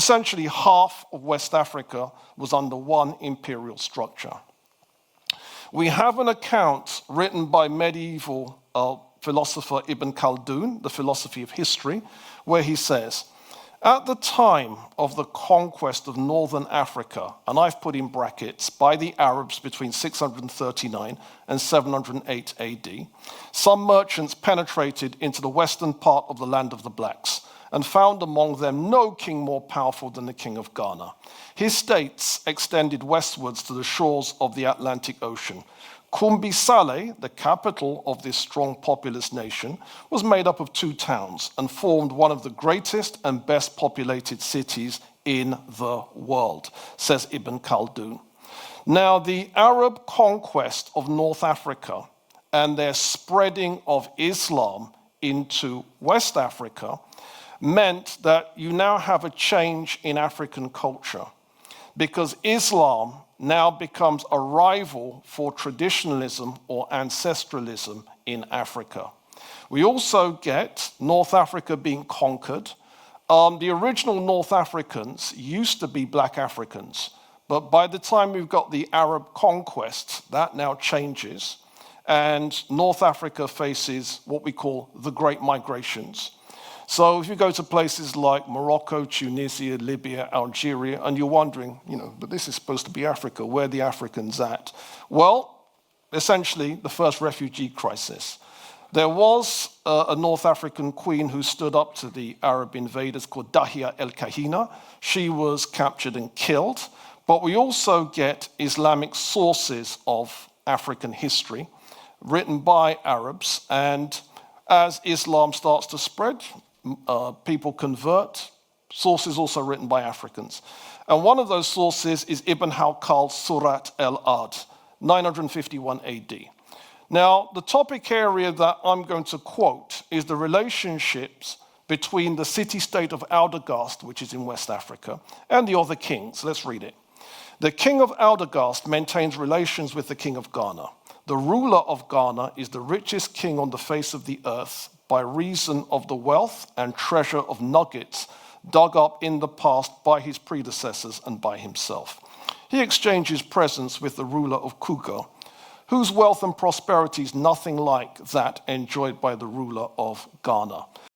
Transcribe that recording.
Essentially, half of West Africa was under one imperial structure. We have an account written by medieval philosopher Ibn Khaldun, the philosophy of history, where he says, at the time of the conquest of northern Africa, and I've put in brackets, by the Arabs between 639 and 708 AD, some merchants penetrated into the western part of the land of the blacks and found among them no king more powerful than the king of Ghana. His states extended westwards to the shores of the Atlantic Ocean. Kumbi Saleh, the capital of this strong populous nation, was made up of 2 towns and formed one of the greatest and best populated cities in the world, says Ibn Khaldun. Now, the Arab conquest of North Africa and their spreading of Islam into West Africa meant that you now have a change in African culture, because Islam now becomes a rival for traditionalism or ancestralism in Africa. We also get North Africa being conquered. The original North Africans used to be black Africans, but by the time we've got the Arab conquest, that now changes, and North Africa faces what we call the Great Migrations. So if you go to places like Morocco, Tunisia, Libya, Algeria, and you're wondering, but this is supposed to be Africa, where are the Africans at? Well, essentially, the first refugee crisis. There was a North African queen who stood up to the Arab invaders called Dahia el-Kahina. She was captured and killed. But we also get Islamic sources of African history written by Arabs. And as Islam starts to spread, people convert, sources also written by Africans. And one of those sources is Ibn Khaldun's Surat al-Ad, 951 AD. Now, the topic area that I'm going to quote is the relationships between the city-state of Aldergast, which is in West Africa, and the other kings. Let's read it. The king of Aldergast maintains relations with the king of Ghana. The ruler of Ghana is the richest king on the face of the earth, by reason of the wealth and treasure of nuggets dug up in the past by his predecessors and by himself. He exchanges presents with the ruler of Kuga, whose wealth and prosperity is nothing like that enjoyed by the ruler of Ghana.